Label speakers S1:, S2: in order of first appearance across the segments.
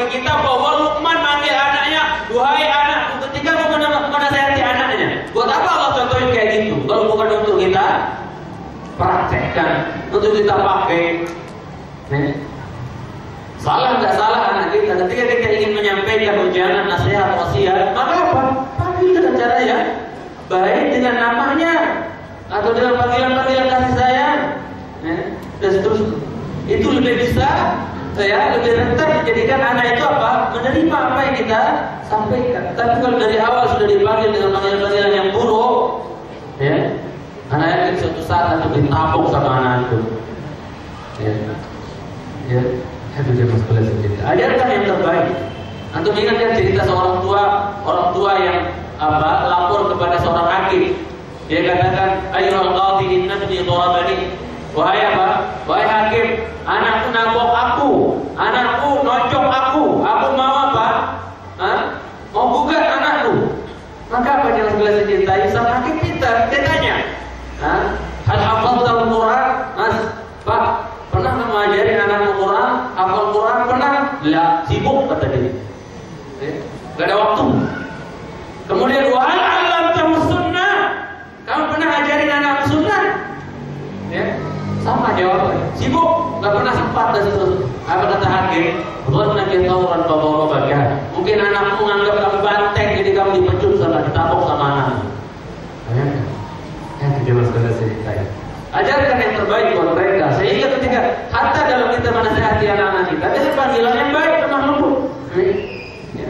S1: bagi kita bahwa Luqman manggil anaknya, "Duhai anakku," ketika mau menasihati anaknya. Buat apa Allah contohin kayak gitu? Kalau bukan untuk kita praktekkan, untuk kita pakai. Salah nggak salah anak kita ketika kita ingin menyampaikan ujangan, nasihat, wasiat, maka apa? Panggil dengan cara ya baik, dengan namanya atau dengan panggilan-panggilan kasih sayang, dan seterusnya. Itu lebih bisa, lebih rentan menjadikan anak itu apa? Menerima apa yang kita sampaikan. Tapi kalau dari awal sudah dipanggil dengan panggilan-panggilan yang buruk, anak yakin suatu saat akan ditabok sama anak itu. Itu dia masalah cerita. Ajarkan yang terbaik. Antum ingat kan cerita seorang tua yang lapor kepada seorang hakim. Dia katakan, "Ayyuhal qadhi innabni darabani." Wahai hakim, anakku nabok aku, anakku nonjok aku mau apa? Mau gugat anakku. Maka apa yang sebelah dicintai sang hakim pintar, dia tanya, hal hafadzal Quran? Mas, Pak, pernah kamu ajarin anakmu Quran? Hafal Quran pernah? La, sibuk kata dia. Gak ada waktu. Kemudian wahal alamtahu sunnah? Kamu pernah ajarin anakmu sunnah? Sama jawabannya. Sibuk, gak pernah sempat dan seterusnya. Apa kata hakim? Dhanna tawran fadarabaka. Mungkin anakmu menganggap kamu banteng, jadi kamu dipecut ditabok sama anakmu. Itu dia masalah cerita. Ajarkan yang terbaik buat mereka, sehingga ketika hatta dalam kita menasihati anak-anak kita, dia panggilan yang baik, lemah lembut.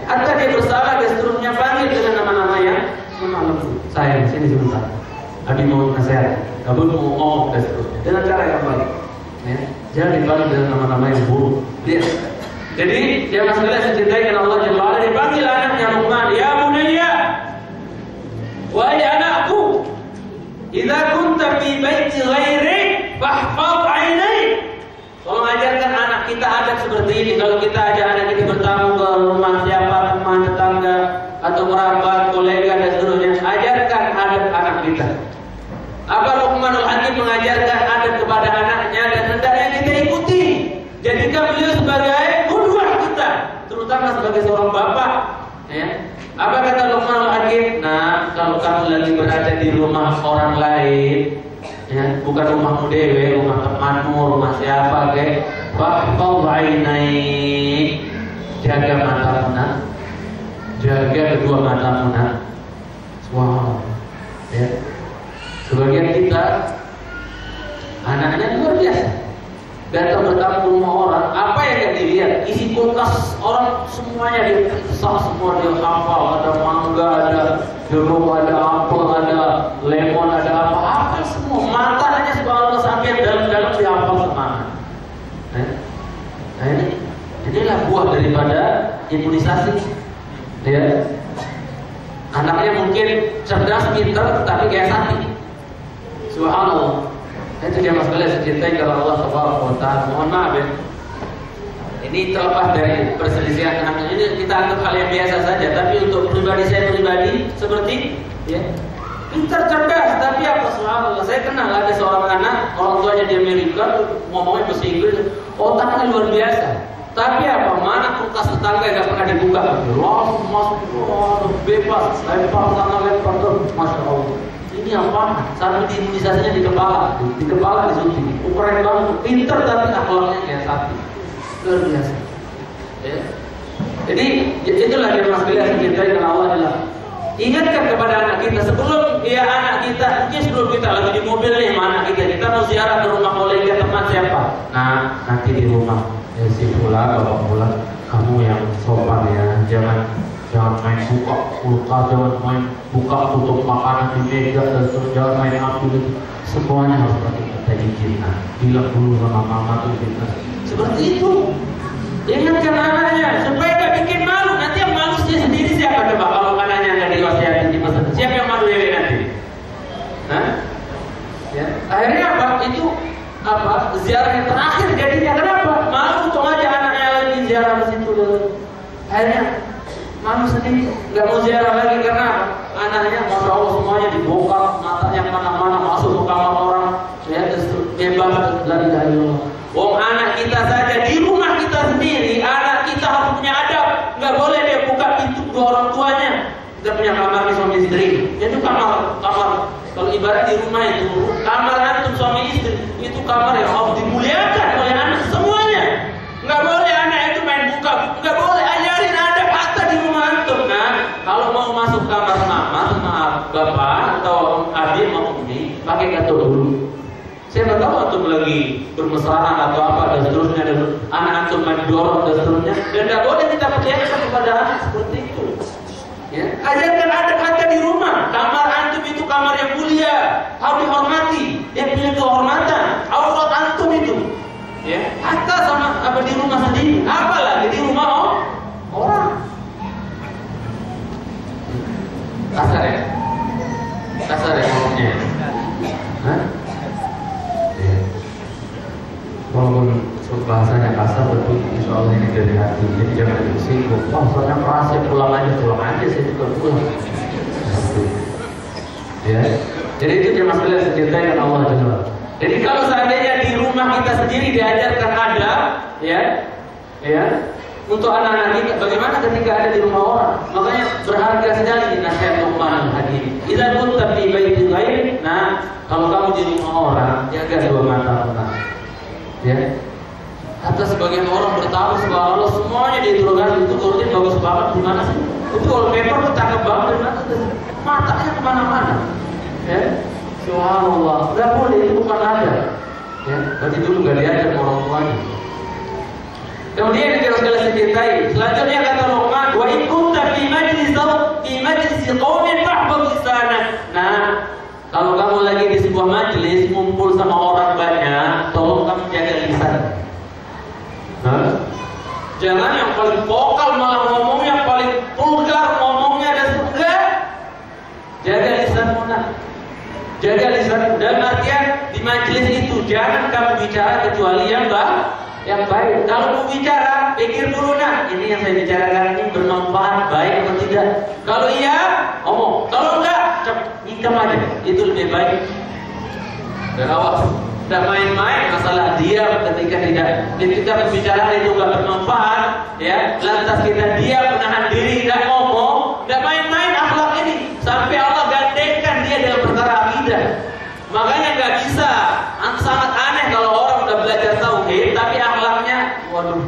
S1: Hatta dia bersalah, dia seterusnya panggil dengan nama-nama yang lemah lembut. Sayang, sini sebentar. Adik mau nasihat, kamu mau ngomong dan seterusnya dengan cara yang baik. Jangan dipanggil dengan nama-nama yang buruk. Jadi dia masalah dicintai karena Allah Jalla wa'ala, dipanggil anaknya Luqman, "Ya bunayya, wahai anakku, idza kunta fi baiti ghairi fahfaz 'ainai." Tolong ajarkan anak kita adab seperti ini. Kalau kita ajak anak kita bertamu ke rumah siapa, teman, tetangga, atau kerabat, kolega dan seterusnya, ajarkan adab anak kita. Apa Luqmanul Hakim mengajarkan adab kepada anaknya dan hendaknya kita ikuti. Jadikan beliau sebagai qudwah kita, terutama sebagai seorang bapak. Apa kata Luqmanul Hakim? Nah, kalau kamu lagi berada di rumah orang lain, bukan rumahmu dewe, rumah temanmu, rumah siapa, fahfaz 'ainai, jaga matamu nak, jaga kedua matamu nak. Wow, sebagian kita anaknya luar biasa, datang bertamu ke rumah orang, apa yang gak dilihat? Isi kulkas orang semuanya dia sah, semua dia hafal. Ada mangga, ada jeruk, ada apel, ada lemon, ada apa semua. Matanya subhanallah sampai dalam-dalam dihafal semua. Inilah buah daripada imunisasi. Anaknya mungkin cerdas, pintar, tapi kayak sapi. Subhanallah. Itu dia masalah dicintai kalau Allah Subhanahu wa ta'ala. Mohon maaf ini terlepas dari perselisihan anak ini, kita anggap hal yang biasa saja. Tapi untuk pribadi saya seperti pintar, cerdas, tapi apa? Subhanallah, saya kenal ada seorang anak, orang tuanya di Amerika, ngomongnya bahasa Inggris, otaknya luar biasa. Tapi apa? Mana kulkas tetangga yang gak pernah dibuka? Langsung masuk, bebas, lempar sana, lempar terus, masya Allah. Ini apa? Sampai imunisasinya di kepala disuntik. Ukuran banget, pintar tapi akhlaknya kayak sapi. Luar biasa. Jadi itulah yang masalah dicintai karena Allah adalah ingatkan kepada anak kita sebelum anak kita, mungkin sebelum kita lagi di mobil nih sama anak kita mau ziarah ke rumah kolega teman siapa. Nah, nanti di rumah si pula, bapak pula, kamu yang sopan jangan main buka kulkas, jangan main buka tutup makanan di meja, dan jangan main ambil itu. Semuanya harus pakai kata izin. Bilang dulu sama mama tuh kita. Seperti itu. Ingatkan anaknya supaya gak bikin malu. Nanti yang malu dia sendiri siapa coba kalau anaknya nggak diwasiatin di masa. Siapa yang malu nanti? Akhirnya apa? Itu ziarah yang terakhir jadinya. Kenapa? Malu tuh aja anaknya lagi ziarah ke situ. Akhirnya malu sendiri, nggak mau ziarah lagi karena anaknya masya Allah semuanya dibongkar, matanya mana-mana masuk ke kamar orang, bebas dari Allah. Wong anak kita saja di rumah kita sendiri, anak kita harus punya adab. Kalau ibarat di rumah itu, kamar antum suami istri itu kamar yang harus dimuliakan oleh anak semuanya. Nggak boleh anak itu main buka, nggak boleh ajarin ada hatta di rumah antum. Nah, kalau mau masuk kamar mama sama bapak atau adik mau umi, pakai gato dulu. Saya nggak tahu antum lagi bermesraan atau apa dan seterusnya, dan anak antum main dorong dan seterusnya, dan nggak boleh kita percayakan kepada anak seperti itu. Ya, ajarkan adab hatta di rumah. Kamar antum itu kamar yang mulia, harus dihormati, yang punya kehormatan. Aurat antum itu, ya, hatta sama apa di rumah sendiri, apalagi di rumah orang. Kasar ya, kasar ya ngomongnya. Hah? Ya. Walaupun bahasanya kasar, tapi insya Allah ini dari hati. Jadi jangan tersinggung. Wah, soalnya keras ya, pulang aja. Saya juga pulang. Ya. Jadi itu yang masalah secintai dengan Allah Jalla. Jadi kalau seandainya di rumah kita sendiri diajarkan adab, ya, untuk anak-anak kita, bagaimana ketika ada di rumah orang? Makanya berharga sekali nasihat Luqman Hakim. Idza kunta fi baiti ghairi, nah, kalau kamu di rumah orang, jaga dua mata orang. Ya. Hatta sebagian orang bertaruh subhanallah semuanya diinterogasi, itu kalau dia bagus banget gimana sih? Itu kalau paper ketangkep banget dari mana? Matanya kemana-mana. Ya, subhanallah. Nggak boleh, itu bukan ada. Ya, berarti dulu nggak diajar orang tuanya. Kemudian yang sekali dicintai. Selanjutnya kata Luqman, wa in kunta fi majlis qaumin fahbab lisana. Nah, kalau kamu lagi di sebuah majelis ngumpul sama orang banyak, tolong kamu jaga lisan. Jangan yang paling vokal malah ngomongnya paling vulgar ngomongnya dan enggak. Jaga lisanmu nak. Jaga lisan. Dan artian di majelis itu jangan kamu bicara kecuali yang baik. Kalau mau bicara, pikir dulu nak, ini yang saya bicarakan ini bermanfaat, baik atau tidak. Kalau iya, ngomong. Kalau enggak, hikam aja. Itu lebih baik. Dan awas. Tidak main-main masalah diam ketika kita berbicara itu nggak bermanfaat, ya. Lantas kita diam menahan diri tidak ngomong, tidak main-main akhlak ini sampai Allah gandenkan dia dalam perkara akidah. Makanya nggak bisa, sangat aneh kalau orang udah belajar tauhid tapi akhlaknya, waduh.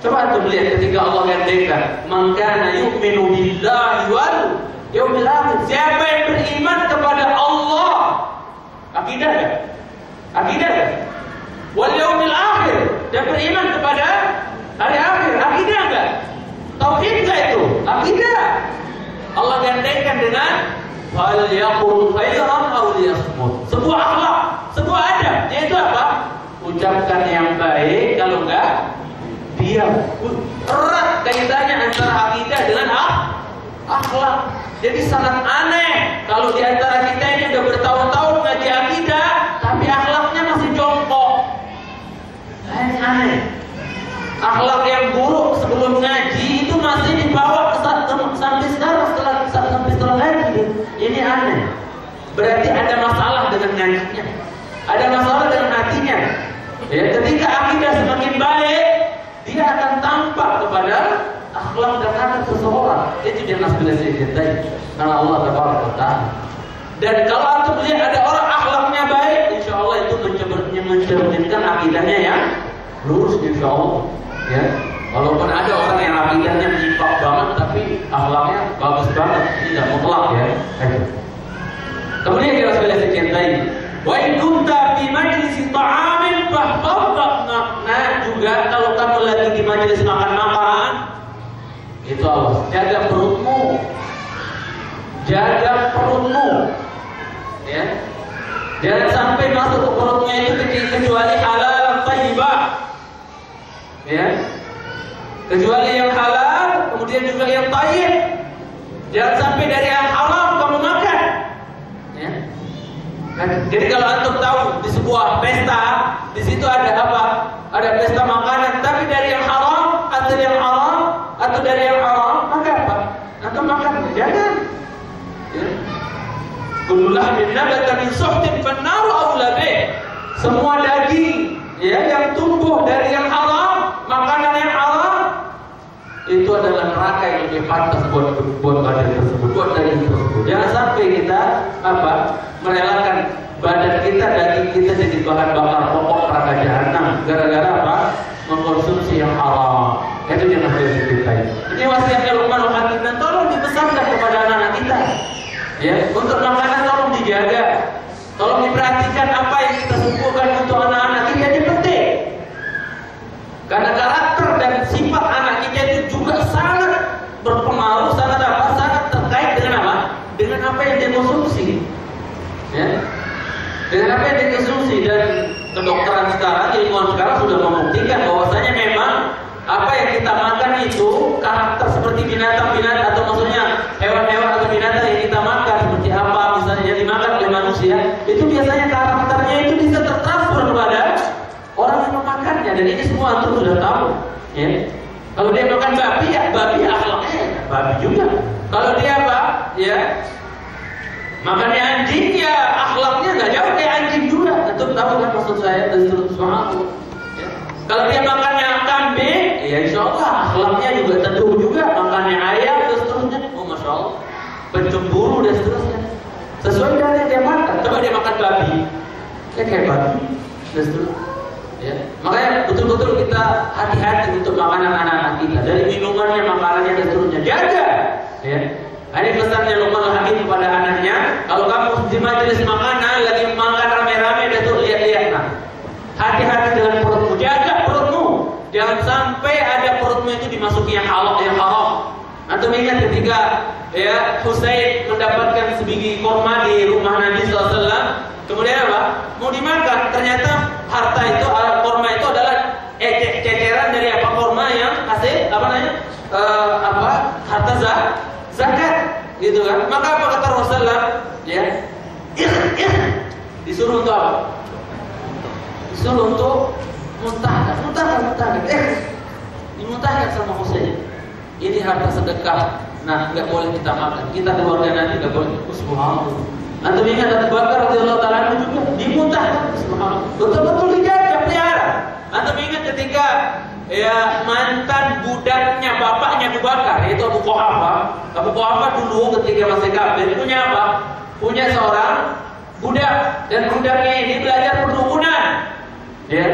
S1: Coba tuh lihat ketika Allah gandenkan, man kana yu'minu billahi wal yaumil akhir. Siapa yang beriman kepada Allah, akidah kan? Akidah kan? Wal yaumil akhir, dan beriman kepada hari akhir, akidah enggak? Tauhid enggak itu? Akidah. Allah gandenkan dengan fal yaqul khairan aw liyasmut. Sebuah akhlak, sebuah adab, yaitu apa? Ucapkan yang baik, kalau enggak diam. Erat kaitannya antara akidah dengan akhlak. Jadi sangat aneh kalau di antara kita ini udah bertahun-tahun ngaji akidah tapi akhlaknya masih jongkok. Aneh. Akhlak yang buruk sebelum ngaji itu masih dibawa sampai sekarang setelah ngaji. Ini aneh. Berarti ada masalah dengan ngajinya. Ada masalah dengan hatinya. Ya, ketika akidah semakin baik, dia akan tampak kepada akhlak dan adab seseorang. Itu dia nasbil cintai karena Allah Taala. Dan kalau antum melihat ada orang akhlaknya baik, insya Allah itu mencerminkan akidahnya yang lurus, insya Allah. Ya, walaupun ada orang yang akidahnya menyimpang banget, tapi akhlaknya bagus banget, tidak mutlak ya. Kemudian dia nasbil cintai. Wa in kunta fi majlis ta'amin fahfadh. Nah, juga kalau kamu lagi di majelis makan-makan, itu awas, jaga perutmu. Jaga perutmu. Ya. Jangan sampai masuk ke perutnya itu kecuali halal thayyibah. Ya. Kecuali yang halal, kemudian juga yang thayyib. Jangan sampai dari yang haram kamu makan. Ya. Jadi kalau antum tahu di sebuah pesta, di situ ada apa? Ada pesta makanan, tapi dari yang haram atau yang haram atau dari yang haram, maka apa? Antum makan, jangan. Ya. Kullu lahmin nabata min suhtin fannaru aula bih. Semua daging ya yang tumbuh dari yang haram, makanan yang haram, itu adalah neraka yang lebih pantas buat badan tersebut, buat daging tersebut. Jangan sampai kita apa? Merelakan badan kita, daging kita jadi bahan bakar pokok neraka jahanam. Gara-gara apa? Mengkonsumsi yang haram. Itu yang harus dicintai. Ini wasiatnya Luqmanul Hakim, dan tolong dipesankan kepada anak-anak kita. Ya, untuk makanan tolong dijaga. Tolong diperhatikan apa yang kita suguhkan untuk anak-anak kita, ini penting. Karena karakter dan sifat anak kita itu juga sangat berpengaruh, sangat terkait dengan apa? Dengan apa yang dia konsumsi. Ya. Dengan apa yang dia konsumsi. Dan kedokteran sekarang, ilmuwan sekarang sudah membuktikan bahwasanya memang apa yang kita makan itu karakter seperti binatang-binatang, atau maksudnya hewan-hewan atau binatang yang kita makan seperti apa misalnya yang dimakan oleh manusia, itu biasanya karakternya itu bisa tertransfer kepada orang yang memakannya. Dan ini semua antum sudah tahu. Ya. Kalau dia makan babi, ya babi akhlaknya babi juga. Kalau dia apa? Ya. Makannya anjing, ya akhlaknya nggak jauh kayak anjing juga. Antum tahu kan maksud saya? Dan seterusnya. Ya. Kalau dia makannya kambing, ya insya Allah akhlaknya juga tentu juga. Makannya ayam dan seterusnya. Oh masya Allah, pencemburu dan seterusnya. Sesuai dengan yang dia makan. Coba dia makan babi, ya kayak babi dan seterusnya. Ya. Makanya betul-betul kita hati-hati untuk makanan anak-anak kita. Dari minumannya, makanannya dan seterusnya. Jaga. Ya. Ini pesannya Luqmanul Hakim kepada anaknya. Kalau kamu di majelis makanan lagi makan rame-rame, dan tuh lihat-lihat, nah, hati-hati dengan perutmu, jaga perutmu. Jangan sampai ada perutmu itu dimasuki yang haram. Antum ingat ketika ya Husain mendapatkan sebiji korma di rumah Nabi SAW, kemudian apa? Mau dimakan, ternyata harta itu, korma itu adalah ceceran dari apa? Korma yang hasil apa namanya? Harta zakat, gitu kan? Maka apa kata Rasulullah? Ya, disuruh untuk apa? Disuruh untuk muntahkan. Dimuntahkan sama Husain. Ini harta sedekah. Nah, nggak boleh kita makan. Kita keluarga nanti nggak boleh. Subhanallah. Antum ingat Abu Bakar radhiyallahu taala juga dimuntahkan. Subhanallah. Betul-betul dijaga, pelihara. Antum ingat ketika ya mantan budaknya bapaknya Abu Bakar, yaitu Abu Quhafah. Abu Quhafah dulu ketika masih kafir punya apa? Punya seorang budak, dan budaknya ini belajar perdukunan. Ya.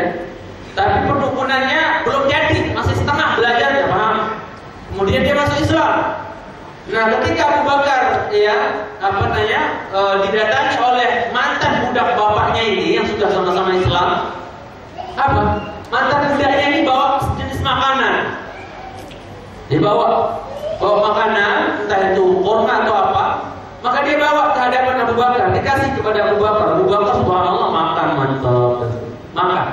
S1: Tapi perdukunannya belum jadi, masih setengah belajarnya, paham? Kemudian dia masuk Islam. Nah, ketika Abu Bakar ya didatangi oleh mantan budak bapaknya ini yang sudah sama-sama Islam, apa? Mantan budaknya ini bawa jenis makanan. Dia bawa makanan, entah itu korma atau apa. Maka dia bawa ke hadapan Abu Bakar, dikasih kepada Abu Bakar. Abu Bakar subhanallah makan, mantap, makan.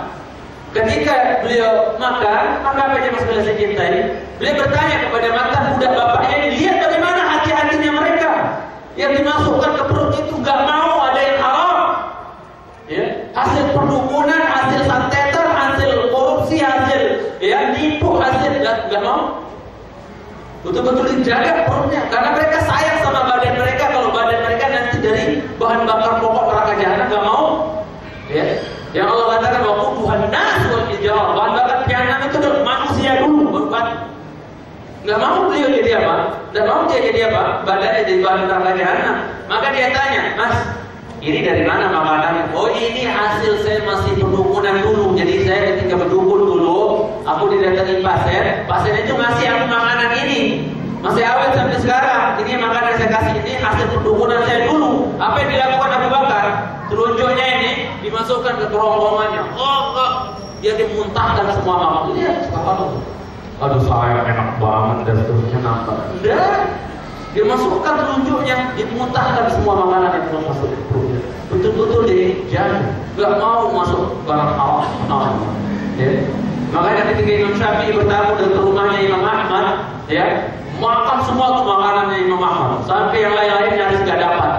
S1: Ketika beliau makan, maka apa yang Mas Bela cintai? Beliau bertanya kepada mantan budak bapaknya ini, lihat bagaimana hati-hatinya mereka yang dimasukkan ke perut itu nggak mau ada yang haram. Ya, hasil perdukunan, hasil santetan, hasil korupsi, hasil ya nipu, hasil nggak mau. Betul-betul dijaga perutnya, karena mereka sayang sama badan mereka. Kalau badan mereka nanti dari bahan bakar pokok neraka jahanam, nggak mau. Ya. Yang Allah katakan waquduhan nas wal hijarah, bahan bakar jahanam itu adalah manusia dulu, bukan. Nggak mau beliau jadi apa? Nggak mau dia jadi apa? Badannya jadi bahan neraka jahanam. Maka dia tanya, Mas, ini dari mana makanannya? Oh, ini hasil saya masih perdukunan dulu. Jadi saya ketika berdukun dulu, aku didatangi pasien itu ngasih aku makanan ini. Masih awet sampai sekarang. Ini makanan saya kasih, ini hasil perdukunan saya dulu. Apa yang dilakukan Abu Bakar? Telunjuknya ini dimasukkan ke kerongkongannya. Dia dimuntahkan semua makanan. Lihat, aduh saya enak banget dan seterusnya nampak. Dia masukkan telunjuknya, dimuntahkan semua makanan yang belum masuk ke perutnya. Betul-betul dijaga, nggak mau masuk barang haram. Ya. Makanya ketika Imam Syafi'i bertamu ke rumahnya Imam Ahmad, ya, makan semua tuh makanannya Imam Ahmad, sampai yang lain-lain nyaris nggak dapat.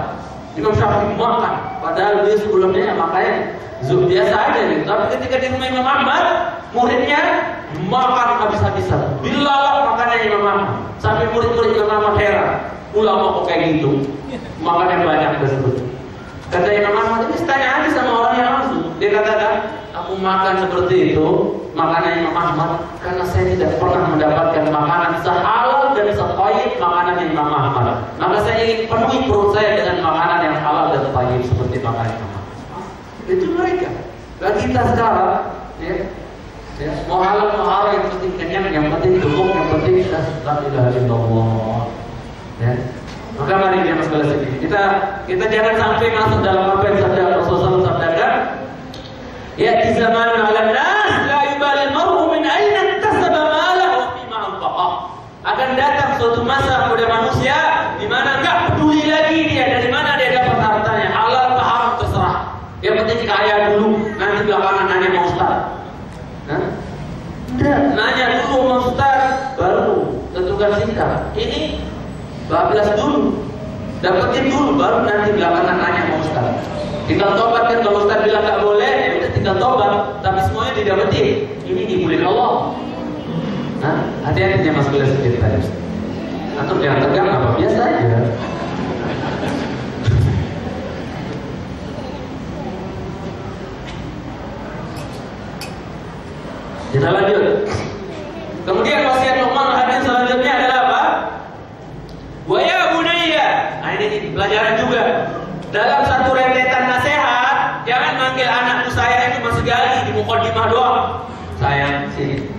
S1: Imam Syafi'i makan, padahal dia sebelumnya makanya biasa aja gitu. Tapi ketika di rumah Imam Ahmad, muridnya makan habis-habisan. Bilalak makannya Imam Ahmad, sampai murid-murid Imam Ahmad heran. Ulama kok kayak gitu, makannya banyak dan sebagainya. Kata Imam Ahmad, ini tanya aja sama orang yang langsung. Dia katakan, aku makan seperti itu, makanan Imam Ahmad, karena saya tidak pernah mendapatkan makanan sehalal dan sethayyib makanan Imam Ahmad. Maka saya ingin penuhi perut saya dengan makanan yang halal dan wajib seperti makan sama. Itu mereka. Dan kita sekarang, ya, mau halal yang penting kenyang, yang penting gemuk, yang penting kita la ilaha illallah. Ya. Maka mari dia mas kelas ini. Kita jangan sampai masuk dalam apa yang sabda Rasulullah sabdakan. Ya di zaman ala nas la yubali al-mar'u min aina iktasaba malahu wa fima anfaqah. Akan datang suatu masa pada manusia di mana enggak peduli lagi dia dari mana dia dapat hartanya, halal atau haram terserah. Yang penting kaya dulu, nanti belakangan nanya mau Ustaz. Enggak, nanya dulu mau Ustaz, baru tentukan sikap. Ini bablas dulu, dapetin dulu, baru nanti belakangan nanya mau Ustaz. Tinggal tobat kan, kalau Ustaz bilang nggak boleh, ya udah tinggal tobat. Tapi semuanya didapetin. Ini dibully Allah. Nah, hati-hati dia masuk kelas sedikit tadi. Atau jangan tegang apa biasa aja. Kita lanjut. Kemudian wasiat Luqman hadis selanjutnya adalah apa? Wa ya bunayya. Nah, ini pelajaran juga. Dalam satu rentetan nasihat, jangan manggil anakmu saya cuma sekali di mukadimah doang. Sayang sini.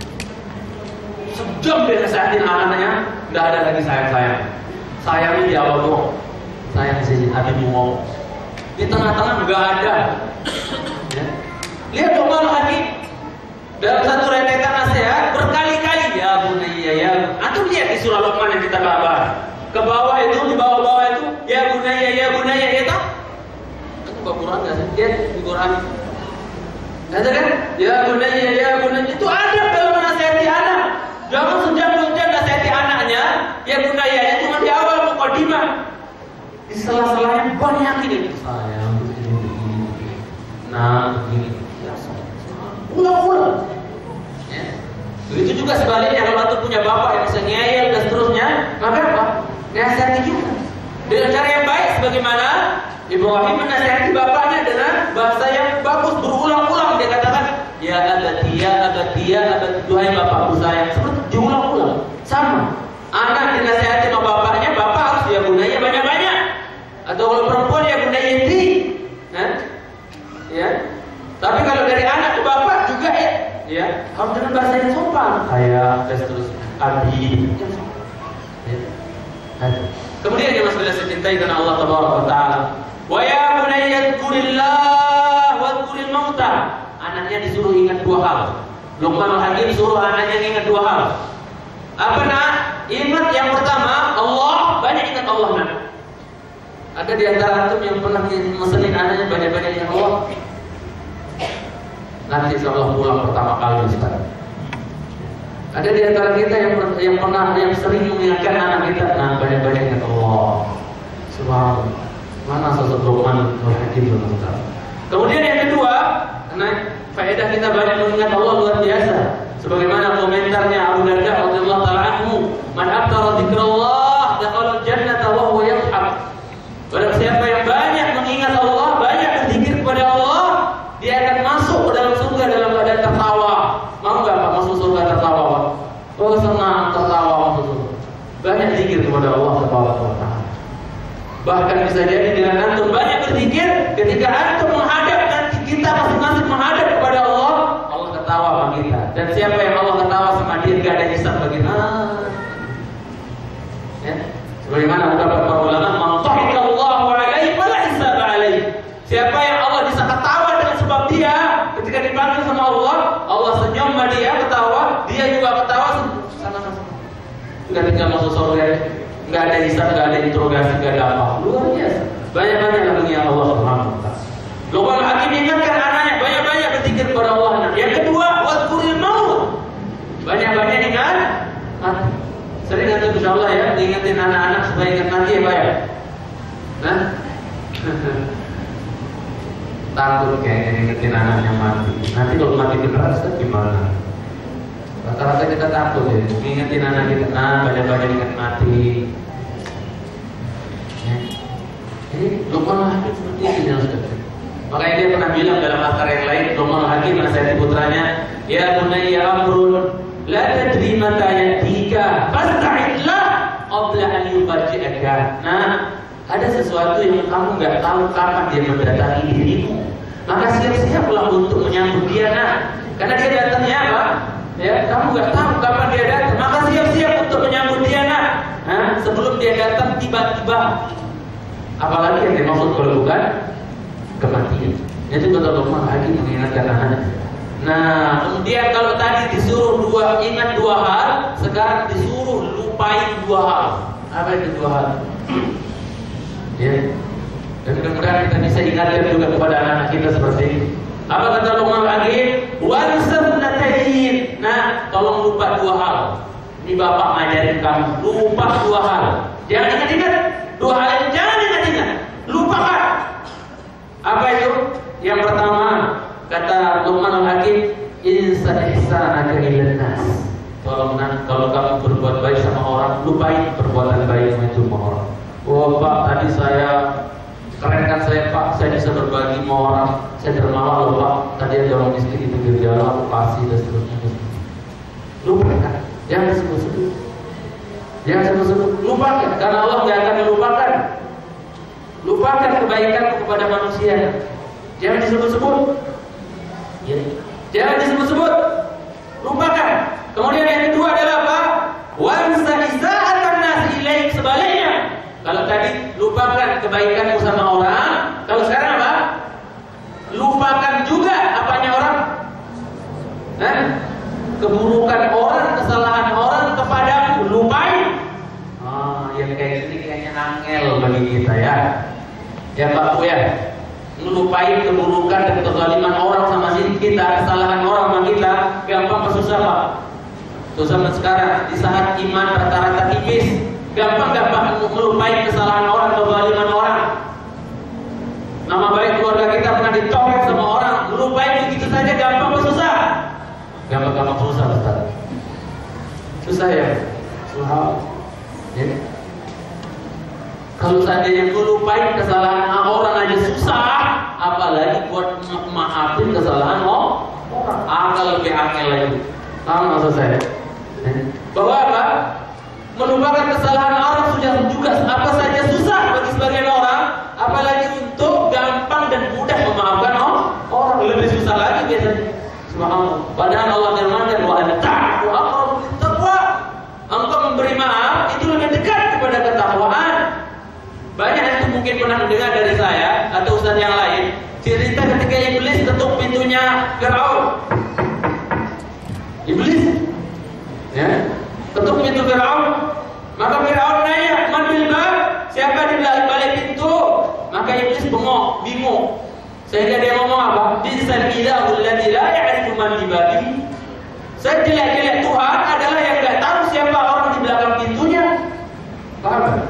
S1: Sejam dia nasihatin anaknya, nggak ada lagi sayang. Sayang ini di awal doang. Sayang sini, hatimu mau. Di tengah-tengah nggak ada. Ya. Lihat Luqman Hakim. Dalam satu rentetan nasihat berkali-kali ya bunayya ya. Antum lihat di surah Luqman yang kita bahas. Ke bawah itu, di bawah-bawah itu ya bunayya ya tak? Itu Quran enggak sih? Lihat di Quran. Ada kan? Ya bunayya itu ada dalam nasihati anak. Jangan sejam-sejam nasihati anaknya. Ya bunayya itu cuma di awal mukadimah. Di sela-selanya banyak ini. Sayang begini. Nah, begini. Ya, ulang-ulang. Ya. Begitu juga sebaliknya kalau antum punya bapak yang bisa ngeyel dan seterusnya, maka apa? Nasihati juga dengan cara yang baik, sebagaimana Ibrahim menasihati bapaknya dengan bahasa yang bagus, berulang-ulang dia katakan ya abati, duhai bapakku sayang, seperti diulang-ulang. Sama anak dinasihati sama bapaknya, bapak harus ya bunayya banyak-banyak, atau kalau perempuan ya bunayya inti, ya. Tapi kalau dari anak ke bapak juga ya harus dengan bahasa yang sopan, ayah dan seterusnya, abi. Kemudian yang masih dicintai karena Allah Tabaraka wa Taala. Wa ya bunayya dzkurillah wa dzkuril mauta. Anaknya disuruh ingat dua hal. Luqman Hakim suruh anaknya ingat dua hal. Apa nak? Ingat yang pertama Allah, banyak ingat Allah nak. Ada di antara antum yang pernah meselin anaknya banyak-banyak ingat Allah. Nanti insyaallah pulang pertama kali Ustaz. Ada di antara kita yang sering mengingatkan anak kita, nah banyak-banyak ingat Allah. Subhanallah. Mana sosok Luqman Hakim Ustaz. Kemudian yang kedua, karena faedah kita banyak mengingat Allah luar biasa. Sebagaimana komentarnya Abu Darda radhiyallahu taala anhu, "Man aktsara dzikrallah dakhala al-jannata wa huwa yadhhak." Barang siapa yang banyak mengingat Allah, banyak berzikir kepada Allah, dia akan masuk ke dalam surga dalam keadaan tertawa. Mau enggak Pak masuk surga tertawa, Pak? Oh, senang tertawa masuk surga. Banyak zikir kepada Allah Subhanahu wa taala. Bahkan bisa jadi dengan antum banyak berzikir, ketika antum menghadap nanti kita masing-masing menghadap kepada Allah, Allah ketawa sama kita. Dan siapa yang Allah ketawa sama dia, enggak ada hisab bagi dia. Ya. Sebagaimana ucapan para ulama, "Man tahikallahu alaihi fala hisab alaihi." Siapa yang Allah bisa ketawa dengan sebab dia, ketika dipanggil sama Allah, Allah senyum sama dia, ketawa, dia juga ketawa, sama-sama. Sudah tinggal masuk surga, nggak ada hisab, nggak ada interogasi, nggak ada apa. Luar biasa. Banyak-banyak lagi yang Allah Subhanahu wa taala. Luqman Hakim ingatkan anaknya banyak-banyak berzikir kepada Allah. Yang kedua, wadzkuril maut. Banyak-banyak ingat mati. Sering nanti insyaallah ya, diingetin anak-anak supaya ingat mati ya Pak ya. Nah, takut kayaknya ingetin anaknya mati. Nanti kalau mati beneran gimana? Rata-rata kita takut ya, ingetin anak kita, banyak-banyak ingat mati. Ya. Ini Luqman Hakim seperti itu ya Ustaz. Makanya dia pernah bilang dalam asar yang lain, Luqman Hakim nasihati putranya, ya bunayya amrun la tadri mata yatika fasta'idlah qabla an yufaji'aka. Nah, ada sesuatu yang kamu nggak tahu kapan dia mendatangi dirimu, maka siap-siaplah untuk menyambut dia. Nah, karena dia datangnya apa? Ya, kamu nggak tahu kapan dia datang, maka siap-siap untuk menyambut dia. Nah, sebelum dia datang tiba-tiba, apalagi yang dimaksud kalau bukan kematian. Itu kata Luqman Hakim mengingatkan anaknya. Nah, kemudian kalau tadi disuruh ingat dua hal, sekarang disuruh lupain dua hal. Apa itu dua hal? Ya. Dan mudah-mudahan kita bisa ingatkan juga kepada anak-anak kita seperti ini. Apa kata Luqman Hakim? Wansabnatain. Nah, tolong lupa dua hal. Ini bapak ngajarin kamu, lupa dua hal. Jangan ingat-ingat. Dua hal yang jangan ingat-ingat. Lupakan. Apa itu? Yang pertama, kata Luqman Hakim, insa ihsanaka ilan nas. Tolong kalau kamu berbuat baik sama orang, lupain perbuatan baikmu itu sama orang. Oh Pak, tadi saya keren kan saya Pak, saya bisa berbagi sama orang, saya dermawan loh Pak. Tadi ada orang miskin di pinggir jalan, aku kasih dan seterusnya. Lupakan, jangan sebut-sebut. Jangan sebut-sebut, lupakan, karena Allah nggak akan melupakan. Lupakan kebaikan kepada manusia. Jangan disebut-sebut. Ya. Jangan disebut-sebut. Lupakan. Kemudian yang kedua adalah apa? Wansa isa'atan nas ilaik. Sebaliknya, kalau tadi lupakan kebaikanmu sama orang, kalau sekarang apa? Lupakan juga apanya orang? Keburukan orang, kesalahan orang kepadamu, lupain. Yang kayak gini kayaknya angel bagi kita ya. Ya Pak Bu ya. Melupain keburukan dan kezaliman orang sama kita, kesalahan orang sama kita, gampang apa susah Pak? Susah sekarang di saat iman rata-rata tipis, gampang melupain kesalahan orang, kezaliman orang. Nama baik keluarga kita pernah dicolek sama orang, melupain begitu saja gampang apa susah? Gampang susah Ustaz. Susah ya? Susah. Ya. Kalau seandainya melupain kesalahan orang aja susah, apalagi buat maafin kesalahan orang. Akal lebih akal lagi. Paham maksud saya? Bahwa apa? Melupakan kesalahan orang sudah juga apa saja susah bagi sebagian orang, apalagi untuk gampang dan mudah memaafkan orang lebih susah lagi biasanya. Subhanallah. Padahal Allah firmankan wa anta wa aqrabu lit-taqwa. Engkau memberi maaf itu lebih dekat kepada ketakwaan. Banyak yang mungkin pernah mendengar dari saya atau ustaz yang lain cerita ketika iblis ketuk pintunya Firaun. Iblis, ya, ketuk pintu Firaun. Maka Firaun nanya, "Man bil bab?" Siapa di balik pintu? Maka iblis bingung. Sehingga dia ngomong apa? Bisal ilahul ladzi la ya'rifu man bi babi. Sejelek-jelek Tuhan adalah yang enggak tahu siapa orang di belakang pintunya. Paham?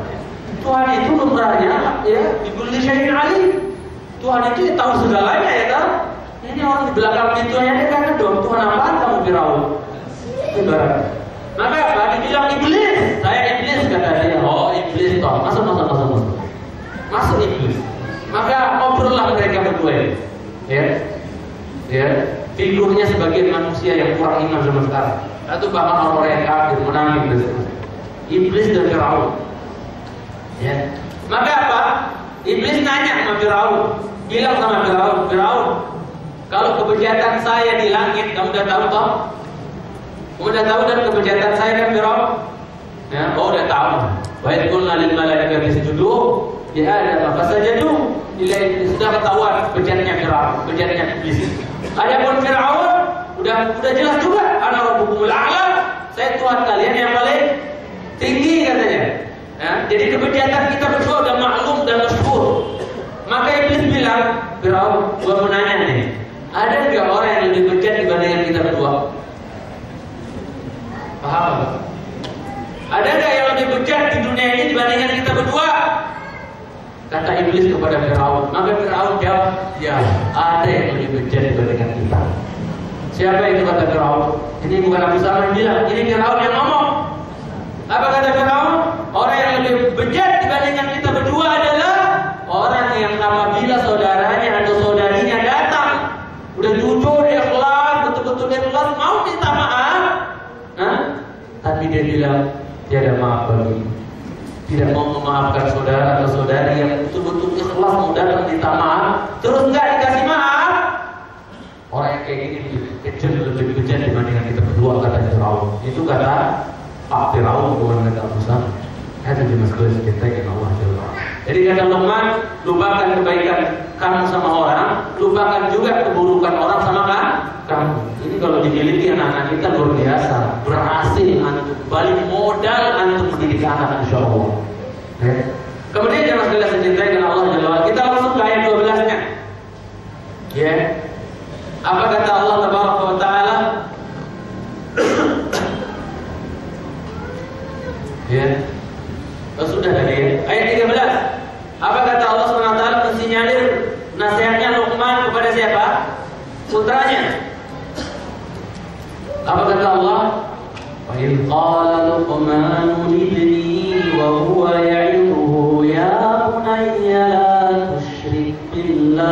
S1: Tuhan itu lumrahnya ya bikulli syai'in alim. Tuhan itu tahu segalanya ya kan? Ini orang di belakang pintunya dia kan dong, Tuhan apaan kamu Firaun? Ibarat. Maka apa? Dibilang iblis. Saya iblis kata dia. Oh iblis toh. Masuk iblis. Maka ngobrollah mereka berdua. Ya. Figurnya sebagian manusia yang kurang iman zaman sekarang. Atau bahkan orang-orang yang kafir, munafik dan seterusnya. Iblis dan Firaun. Ya. Maka apa? Iblis nanya sama Firaun, bilang sama Firaun, kalau kebejatan saya di langit, kamu udah tahu toh? Kamu udah tahu dan kebejatan saya kan Firaun? Ya, udah tahu. Wa qulna lil malaikati isjudu li Adam fasajadu illa sudah ketahuan kebejatnya Firaun, kebejatnya iblis. Adapun Firaun udah jelas juga, ana rabbukumul a'la, saya Tuhan kalian yang paling tinggi katanya. Ya, jadi kebejatan kita berdua udah maklum dan masyhur. Maka iblis bilang, Firaun, gua mau nanya nih, ada nggak orang yang lebih bejat dibandingkan kita berdua? Paham? Ada nggak yang lebih bejat di dunia ini dibandingkan kita berdua? Kata iblis kepada Firaun. Maka Firaun jawab, ya ada yang lebih bejat dibandingkan kita. Siapa itu kata Firaun? Ini bukan Abu Sama yang bilang, ini Firaun yang ngomong. Apa kata Firaun? Orang yang lebih bejat dibandingkan kita berdua adalah orang yang apabila saudaranya atau saudarinya datang, udah jujur, ikhlas, betul-betul ikhlas, mau minta maaf, tapi dia bilang tiada maaf bagi, tidak mau memaafkan saudara atau saudari yang betul-betul ikhlas mau datang minta maaf, terus nggak dikasih maaf, orang yang kayak gini lebih kejam dibandingkan kita berdua, kata Firaun. Itu kata Pak Firaun, bukan kata Musa. Ada di masalah kita yang Allah Jalla. Jadi kata Luqman, lupakan kebaikan kamu sama orang, lupakan juga keburukan orang sama kamu. Ini kalau dimiliki anak-anak kita luar biasa, berhasil antum, balik modal antum mendidik anak, insya Allah. Kemudian jangan sekalian cintai dengan Allah Jalla. Kita langsung ke ayat 12-nya. Ya. Apa kata Allah Tabaraka wa Ta'ala? Ya. Sudah tadi ayat 13. Apa kata Allah SWT mensinyalir nasihatnya Luqman kepada siapa? Putranya. Apa kata Allah? Wa idh qala Luqman libnihi wa huwa ya'iduhu ya bunayya la tusyrik billah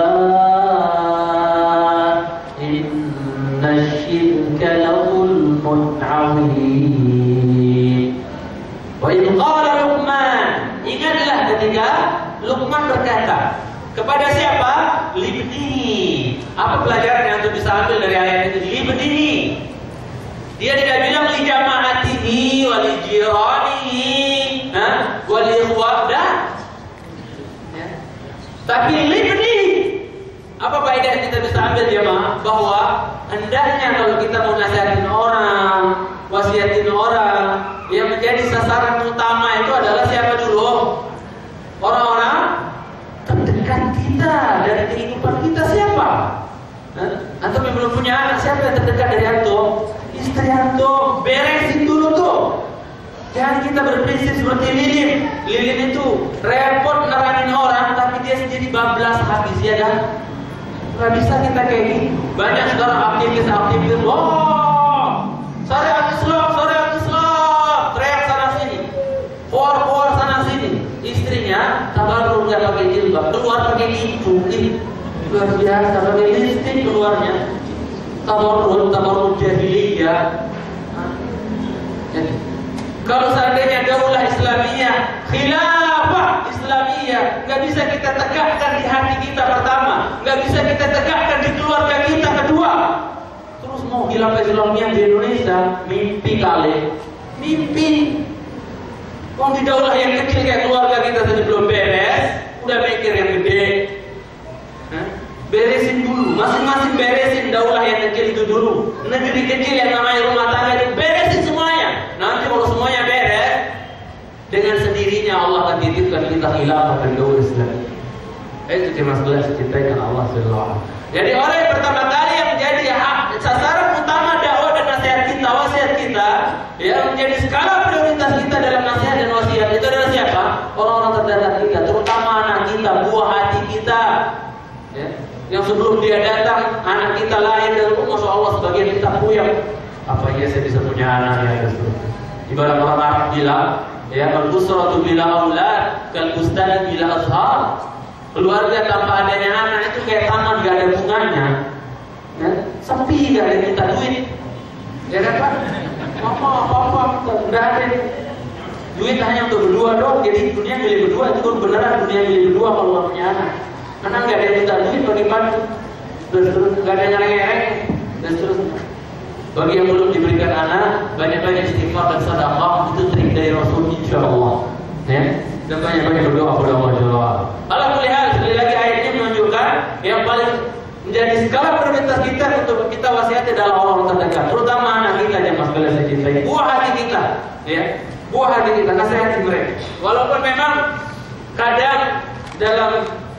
S1: inna syirka la zulmun 'adzim. Wa idh qala Luqman, ingatlah ketika Luqman berkata kepada siapa? Libnihi. Apa pelajaran yang antum bisa ambil dari ayat itu? Libnihi. Dia tidak bilang li jama'atihi wa li jiranihi, wa li ikhwatihi. Ya. Tapi libnihi. Apa faedah yang kita bisa ambil jemaah? Bahwa hendaknya kalau kita mau nasihatin orang, wasiatin orang, yang menjadi sasaran utama itu adalah siapa dulu? Orang-orang terdekat kita dari kehidupan kita siapa? Antum yang belum punya anak, siapa yang terdekat dari antum? Istri antum, beresin dulu tuh. Jangan kita berprinsip seperti Lilin. Lilin itu repot nerangin orang, tapi dia sendiri bablas habis, ya kan? Gak bisa kita kayak gini. Banyak sekarang aktivis-aktivis, wah, sore Islam, teriak sana sini, por sana sini. Istrinya tabarruk nggak pakai jilbab, keluar pakai dicuci, luar biasa, pakai lipstik keluarnya, tabarruk jahiliyah. Jadi kalau seandainya daulah Islamiyah, khilafah Islamiyah, nggak bisa kita tegakkan di hati kita pertama, nggak bisa kita tegakkan di keluarga kita kedua. Terus mau khilafah Islamiyah di Indonesia, mimpi kali, mimpi. Wong di daulah yang kecil kayak keluarga kita saja belum beres, udah mikir yang gede. Beresin dulu, masing-masing beresin daulah yang kecil itu dulu. Negeri kecil yang namanya rumah tangga itu beresin semuanya. Nanti kalau semuanya beres, dengan sendirinya Allah akan titipkan kita khilafah dan daulah Islam. Itu cuma sebelah cintai dengan Allah Subhanahu. Jadi orang yang pertama kali yang menjadi sasaran utama dakwah dan nasihat kita, wasiat kita, yang menjadi skala prioritas kita dalam nasihat dan wasiat itu adalah siapa? Orang-orang terdekat kita, terutama anak kita, buah hati kita. Ya. Yang sebelum dia datang, anak kita lahir dari rumah, Masya Allah sebagian kita puyeng. Apa iya saya bisa punya anak ya? Ibarat orang Arab bilang, ya, al-usratu bila aulad, kal-bustani bila azhar. Keluarga tanpa adanya anak itu kayak taman gak ada bunganya, ya, sepi, gak ada yang minta duit, ya kan Pak? Mama, papa, gak ada duit, hanya untuk berdua dong. Jadi dunia milih berdua, itu beneran dunia milih berdua kalau gak punya anak. Karena gak ada yang minta duit bagaimana? Terus gak ada nyereng-nyereng, dan seterusnya. Bagi yang belum diberikan anak, banyak-banyak istighfar dan sedekah, itu trik dari Rasul, insya Allah. Ya. Dan banyak-banyak berdoa kepada Allah Jalla. Alhamdulillah, sekali lagi ayatnya menunjukkan yang paling menjadi skala prioritas kita untuk kita wasiat adalah orang terdekat, terutama anak kita yang mas sekalian saya cintai. Buah hati kita, ya, buah hati kita, nasihati mereka. Walaupun memang kadang dalam,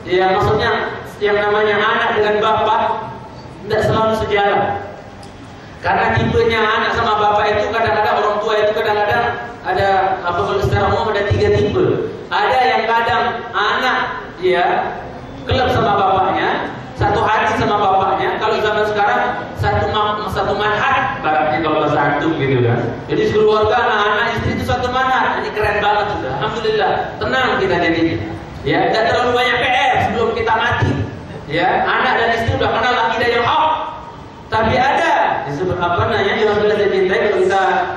S1: ya maksudnya yang namanya anak dengan bapak tidak selalu sejalan. Karena tipenya anak sama bapak itu kadang-kadang orang tua itu kadang-kadang ada apa kalau secara umum ada 3 tipe. Ada yang kadang anak ya klub sama bapaknya, satu hati sama bapaknya. Kalau zaman sekarang satu manhaj, baratnya kalau bahasa antum gitu kan. Jadi keluarga anak-anak istri itu satu manhaj. Ini keren banget sudah. Alhamdulillah, tenang kita jadinya. Ya, tidak terlalu banyak PR sebelum kita mati. Ya, anak dan istri sudah kenal akidah yang hak. Tapi ada disebut yang harus kita cintai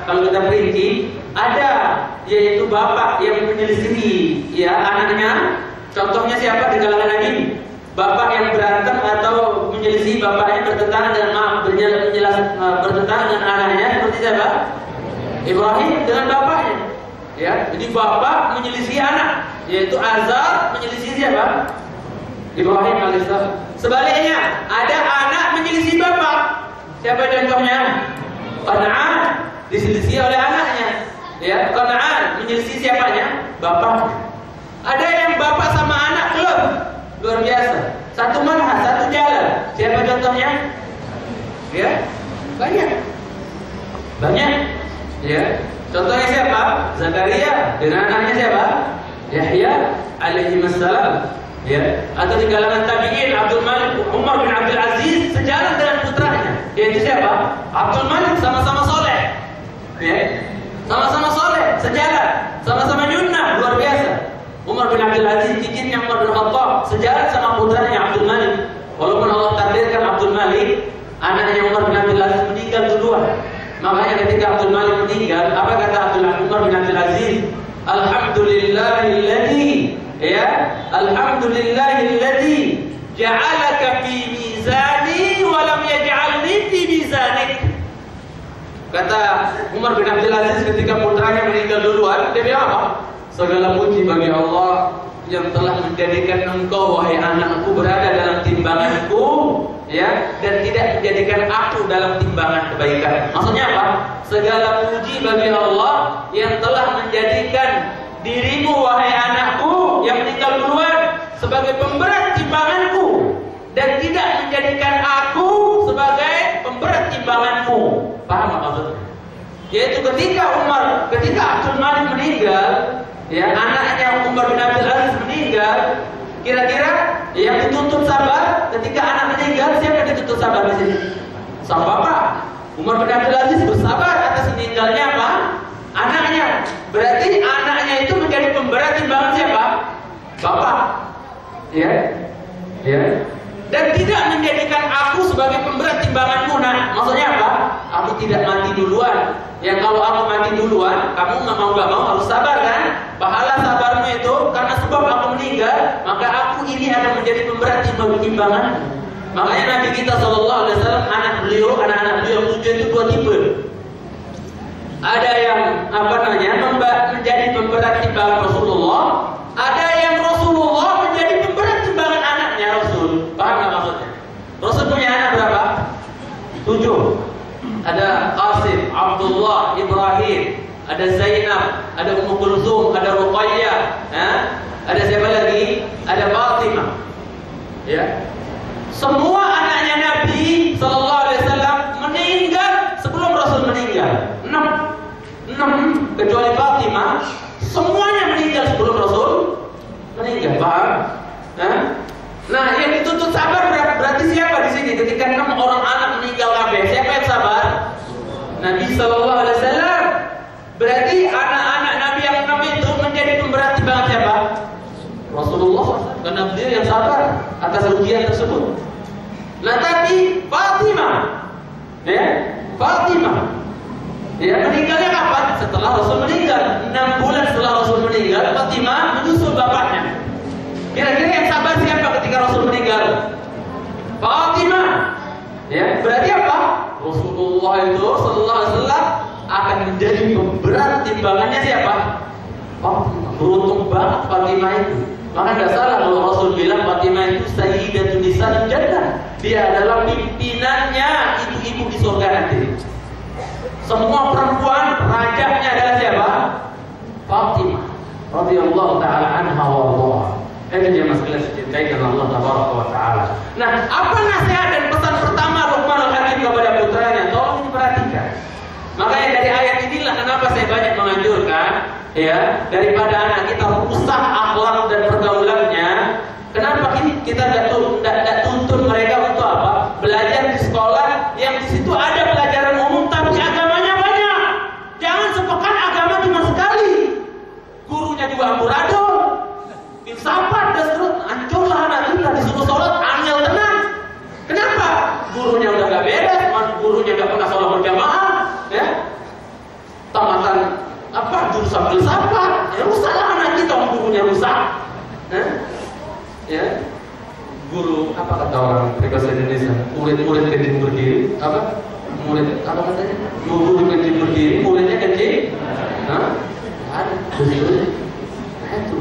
S1: kalau kita perinci, ada yaitu bapak yang menyelisihi ya anaknya. Contohnya siapa di kalangan Nabi? Bapak yang berantem atau menyelisihi bapaknya, bertentangan dengan anaknya, seperti siapa? Ibrahim dengan bapaknya. Ya, jadi bapak menyelisihi anak, yaitu Azar menyelisihi siapa? Ibrahim alaihissalam. Sebaliknya, ada anak menyelisihi bapak. Siapa contohnya? Kan'an diselisihi oleh anaknya. Ya, Kan'an menyelisihi siapanya? Bapaknya. Ada yang bapak sama anak klub. Luar biasa. Satu manhaj, satu jalan. Siapa contohnya? Ya, banyak. Ya, contohnya siapa? Zakaria dengan anaknya siapa? Yahya alaihi wassalam. Ya, atau di kalangan tabi'in Abdul Malik, Umar bin Abdul Aziz sejalan dengan putranya. Yaitu siapa? Abdul Malik, sama-sama soleh. Ya, sama-sama soleh, sejalan, sama-sama nyunnah, luar biasa. Umar bin Abdul Aziz, cicitnya Umar bin Khattab, sejalan sama putranya Abdul Malik. Walaupun Allah takdirkan Abdul Malik, anaknya Umar bin Abdul Aziz meninggal duluan. Makanya ketika Abdul Malik meninggal, apa kata Umar bin Abdul Aziz? Alhamdulillahilladzi, ya, alhamdulillahilladzi ja'alaka fi mizani wa lam yaj'alni fi mizanik. Kata Umar bin Abdul Aziz ketika putranya meninggal duluan, dia bilang apa? Segala puji bagi Allah yang telah menjadikan engkau wahai anakku berada dalam timbanganku, ya, dan tidak menjadikan aku dalam timbangan kebaikan. Maksudnya apa? Segala puji bagi Allah yang telah menjadikan dirimu wahai anakku yang meninggal duluan sebagai pemberat timbanganku dan tidak menjadikan aku sebagai pemberat timbanganmu. Paham apa maksudnya? Yaitu ketika Abdul Malik meninggal, ya, anaknya Umar bin Abdul Aziz meninggal, kira-kira yang dituntut sabar ketika anak meninggal, siapa yang dituntut sabar di sini? Sang bapak. Umar bin Abdul Aziz bersabar atas meninggalnya apa? Anaknya. Berarti anaknya itu menjadi pemberat timbangan siapa? Bapak. Ya. Ya. Dan tidak menjadikan aku sebagai pemberat timbanganmu. Nah, maksudnya apa? Aku tidak mati duluan. Yang kalau aku mati duluan, kamu nggak mau harus sabar kan? Pahala sabarmu itu karena sebab aku meninggal, maka aku ini akan menjadi pemberat timbangan. Makanya Nabi kita SAW, anak-anak beliau 7 itu 2 tipe. Ada yang menjadi pemberat timbangan Rasulullah, ada yang Rasulullah menjadi pemberat timbangan anaknya Rasul. Paham nggak maksudnya? Rasul punya anak berapa? 7. Ada Qasim, Abdullah, Ibrahim, ada Zainab, ada Ummu Kulsum, ada Ruqayyah, ada siapa lagi? Ada Fatimah. Ya. Semua anaknya Nabi SAW meninggal sebelum Rasul meninggal. 6 kecuali Fatimah, semuanya meninggal sebelum Rasul meninggal. Paham? Nah, yang dituntut sabar berarti siapa di sini? Ketika 6 orang anak meninggal kabeh, siapa yang sabar? Nabi sallallahu alaihi wasallam. Berarti anak-anak Nabi yang 6 itu menjadi pemberat timbangan siapa? Rasulullah, karena beliau yang sabar atas ujian tersebut. Nah, tapi Fatimah, meninggalnya kapan? Setelah Rasul meninggal. 6 bulan setelah Rasul meninggal, Fatimah menyusul bapaknya. Kira-kira yang sabar siapa ketika Rasul meninggal? Fatimah. Ya, berarti apa? Rasulullah itu sallallahu alaihi wasallam akan menjadi pemberat timbangannya siapa? Fatimah. Beruntung banget Fatimah itu. Maka tidak salah kalau Rasul bilang Fatimah itu sayyidatun nisa'il jannah. Dia adalah pimpinannya ibu-ibu di surga nanti. Semua perempuan rajanya adalah siapa? Fatimah radhiyallahu taala anha wa ardhaha. Ini dia masalah dicintai karena Allah tabaraka wa taala. Nah, apa nasihat dan pesan pertama Luqmanul Hakim kepada putranya? Tolong diperhatikan. Makanya dari ayat inilah kenapa saya banyak menganjurkan, ya, daripada anak kita rusak akhlak dan pergaulannya, kenapa kita tidak tuntun mereka untuk apa? Belajar di sekolah yang di situ ada pelajaran umum tapi agamanya banyak. Jangan sepekan agama cuma sekali. Gurunya juga amburadul. Filsafat dan seterusnya, hancurlah anak kita disuruh sholat angel tenang. Kenapa? Gurunya udah gak beres, gurunya gak pernah sholat rusak filsafat. Ya rusaklah anak kita, orang gurunya rusak. Ya, guru apa kata orang bahasa Indonesia? Murid-murid kencing berdiri, apa? Murid apa katanya? Guru kencing berdiri, muridnya kencing. Ada betul. Itu.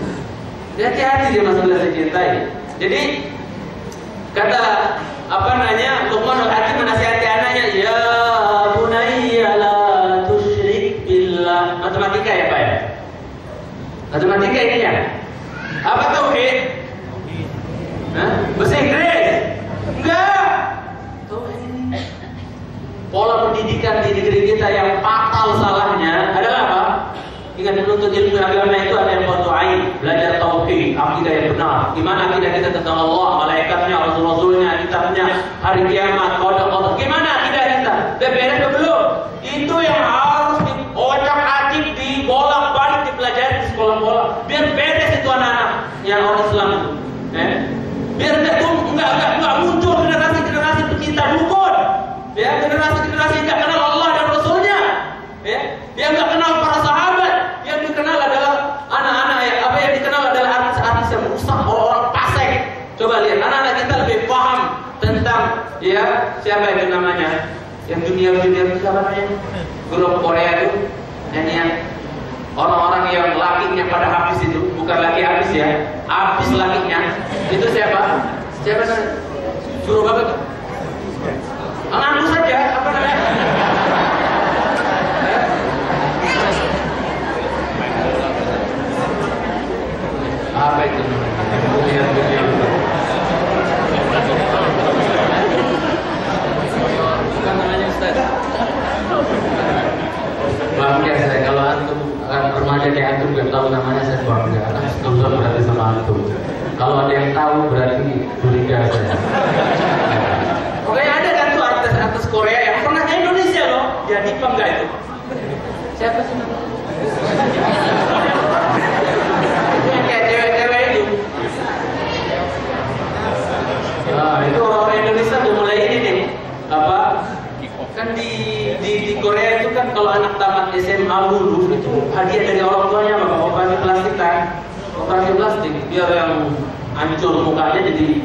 S1: Hati-hati dia masalah saya cintai. Jadi kata apa namanya? Luqmanul Hakim menasihati anaknya, ya bunayya la tusyrik billah. Matematika ya Pak ya? Matematika ini ya? Apa tauhid? Bahasa Inggris? Enggak. Tauhid. Pola pendidikan di negeri kita yang fatal salahnya adalah apa? Ingat, menuntut ilmu agama itu ada yang berdoain, belajar tauhid, akidah yang benar. Gimana akidah kita tentang Allah, malaikatnya, rasul-rasulnya, kitabnya, hari kiamat, qada. Gimana akidah kita? Udah beres belum? Itu yang harus diocak-acik, dibolak-balik, dipelajari di sekolah-sekolah. Biar beres itu anak-anak yang orang Islam itu. Biar enggak muncul generasi-generasi pecinta dukun. Ya, generasi-generasi yang enggak kenal Allah dan Rasulnya. Ya, dia enggak kenal para sahabat. Yang dikenal adalah anak-anak yang dikenal adalah artis-artis yang rusak, orang-orang fasik. Coba lihat, anak-anak kita lebih paham tentang ya siapa itu namanya? Yang dunia itu siapa namanya? Grup Korea itu nyanyian orang-orang yang lakinya pada habis itu, bukan laki habis ya, habis lakinya. Itu siapa? Siapa namanya? Grup apa itu? Ngaku saja, apa namanya? Apa itu? Dunia. Bukan namanya Ustaz. Bangga saya kalau antum remaja kayak antum gak tahu namanya, saya bangga. Alhamdulillah berarti sama antum. Kalau ada yang tahu berarti curiga saya. Pokoknya ada kan tuh artis-artis Korea yang pernah ke Indonesia loh. Jadi bangga itu. Siapa sih namanya? Kayak cewek-cewek itu. Nah, itu orang Indonesia udah mulai ini nih. Apa? Kan di Korea itu kan kalau anak tamat SMA lulus itu hadiah dari orang tuanya apa? Operasi plastik kan? Operasi plastik biar yang hancur mukanya jadi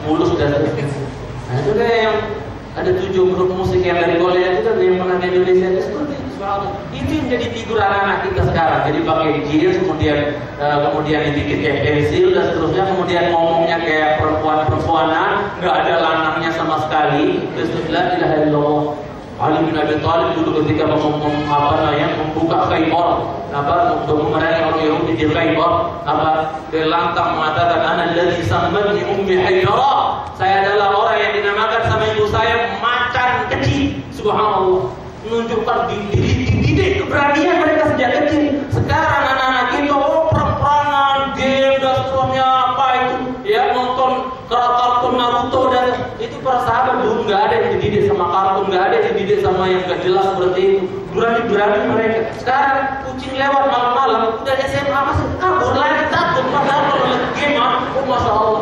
S1: mulus dan nah itu kayak yang ada 7 grup musik yang dari Korea itu kan yang pernah di Indonesia itu seperti itu yang jadi figur anak-anak kita sekarang. Jadi pakai jeans, kemudian dibikin kayak pensil dan seterusnya, kemudian ngomongnya kayak perempuan-perempuanan, nggak ada lanangnya sama sekali. Terus la ilaha illallah. Ali bin Abi Thalib dulu ketika membuka Khaybar, untuk memerangi orang Yahudi di Khaybar, dia lantang mengatakan, ana alladzi sammani ummi Haydara. Saya adalah orang yang dinamakan sama ibu saya macan kecil. Subhanallah. Menunjukkan dididik keberanian mereka sejak kecil. Sekarang anak-anak kita perang-perangan, game dan seterusnya apa itu, ya nonton kartun Naruto dan itu para sahabat dulu nggak ada yang dididik sama kartun, nggak ada yang dididik sama yang nggak jelas seperti itu. Berani-berani mereka. Sekarang kucing lewat malam-malam udah SMA masih kabur lagi takut padahal kalau lihat game, masya Allah.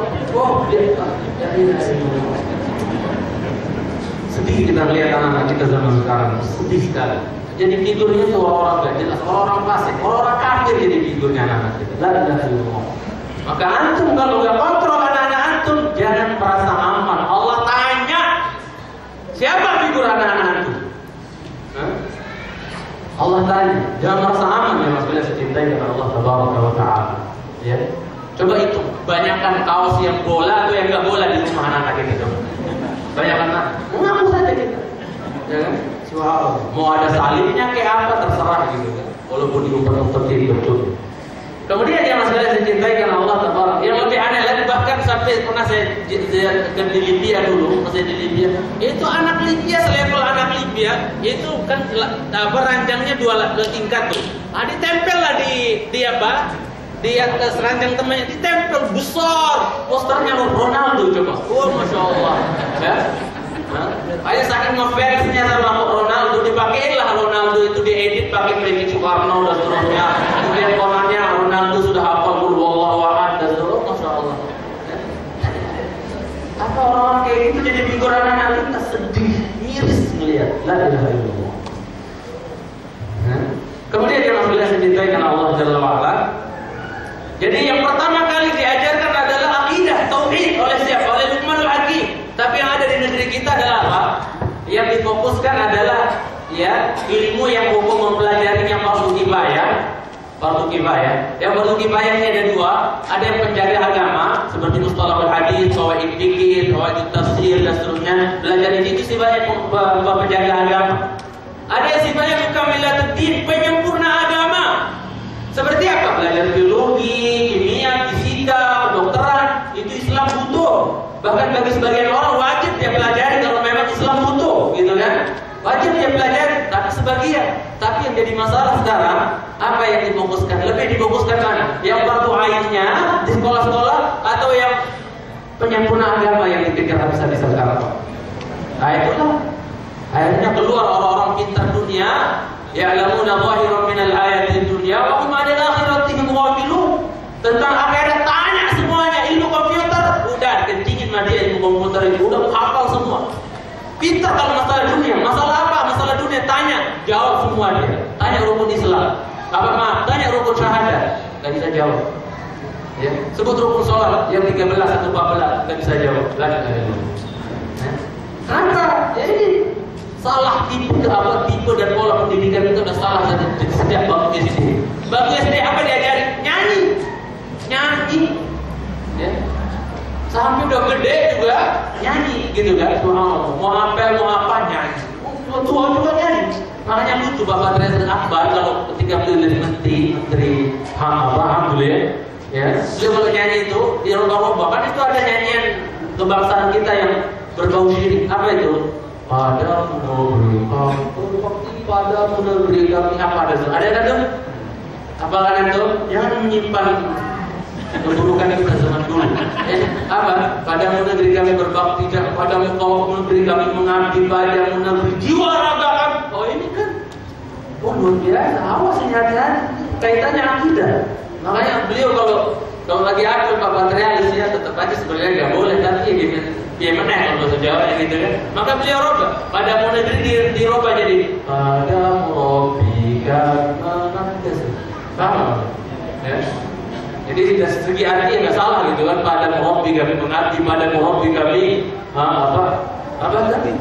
S1: Sedih kita melihat anak-anak kita zaman sekarang, sedih sekali. Jadi figurnya itu orang-orang gak jelas, orang-orang fasik, orang-orang kafir jadi figurnya anak-anak kita. La ilaha illallah. Maka antum kalau nggak kontrol anak-anak antum, jangan merasa aman. Allah tanya, siapa figur anak-anak antum? Allah tanya, jangan merasa aman ya mas, bila secintai kepada Allah Tabaraka wa Ta'ala. Ya, coba itu, banyakkan kaos yang bola atau yang nggak bola di rumah anak-anak kita. Banyak anak, ngaku saja kita, ya kan? Mau ada salibnya kayak apa terserah gitu kan, walaupun diumpet-umpetin betul. Kemudian yang masalah saya cintai karena Allah Taala. Yang lebih aneh lagi, bahkan sampai pernah saya di Libya dulu, pas saya di Libya, itu anak Libya selevel anak Libya itu kan ranjangnya 2 tingkat tuh. Ditempel lah di apa? Di atas ranjang temannya ditempel besar posternya Ronaldo coba. Masya Allah. Ya. Ayo saking ngefansnya sama Ronaldo, dipakailah Ronaldo itu diedit pakai Premi Soekarno dan seterusnya. Kemudian komennya Ronaldo sudah hafal qul huwallahu ahad dan seterusnya. Masya Allah. Apa orang kayak gitu jadi figur anak-anak kita sedih, miris melihat. La ilaha illallah. Kemudian yang sudah dicintai karena Allah Jalla wa'ala. Jadi yang pertama kali diajarkan adalah akidah, tauhid oleh siapa? Oleh Luqmanul Hakim. Tapi yang ada di negeri kita adalah apa? Yang difokuskan adalah ya ilmu yang hukum mempelajarinya fardu kifayah. Fardu kifayah. Yang fardu kifayah ini ada dua. Ada yang penjaga agama seperti mustalahul hadis, qawaid fikih, qawaid tafsir dan seterusnya. Belajar itu sifatnya penjaga agama. Ada yang sifatnya mukamilatul-din, penyempurna agama. Seperti apa? Belajar biologi, kimia, fisika, kedokteran, itu Islam butuh. Bahkan bagi sebagian orang wajib dia pelajari kalau memang Islam butuh, gitu kan? Wajib dia pelajari, tapi sebagian. Tapi yang jadi masalah sekarang, apa yang difokuskan? Lebih difokuskan mana? Yang fardu ainnya di sekolah-sekolah atau yang penyempurna agama yang dipikir habis-habisan sekarang? Nah itulah. Akhirnya keluar orang-orang pintar dunia, ya'lamuna zahiran minal ayatid dunya wa hum 'anil akhirati hum ghafilun. Tentang akhirat tanya semuanya, ilmu komputer udah kencingin sama dia, ilmu komputer itu udah hafal semua. Pintar kalau masalah dunia, masalah apa? Masalah dunia tanya, jawab semua dia. Tanya rukun Islam, tanya rukun syahadat, enggak bisa jawab. Ya, sebut rukun salat yang 13 atau 14, enggak bisa jawab. Kenapa? Jadi salah tipe dan pola pendidikan itu udah salah sejak bangku SD. Bangku SD apa diajari? Nyanyi. Ya. Sampai udah gede juga nyanyi gitu kan. Mau apel mau apa nyanyi. Tua juga nyanyi. Makanya lucu Bapak Presiden Akbar kalau ketika beliau dari menteri alhamdulillah ya. Beliau kalau nyanyi itu di roba-roba kan itu ada nyanyian kebangsaan kita yang berbau syirik. Apa itu? Padamu negeri kami apa ada tuh? Ada kan tuh? Apa kan itu? Yang menyimpan keburukan kita zaman dulu. Apa? Padamu negeri kami berbakti, padamu kaum negeri kami mengabdi, padamu negeri jiwa raga kami. Oh ini kan, luar biasa. Awas ini hati-hati. Kaitannya akidah. Makanya beliau kalau lagi aktif Pak Patrialis ya tetap aja sebenarnya nggak boleh, tapi ya gimana? Ya menang kalau bahasa Jawa gitu kan. Maka beliau roba. Padamu negeri diroba jadi padamu robbika manakdas. Paham? Ya. Jadi tidak segi arti nggak salah gitu kan. Padamu robbika mengabdi, padamu robbika apa tadi?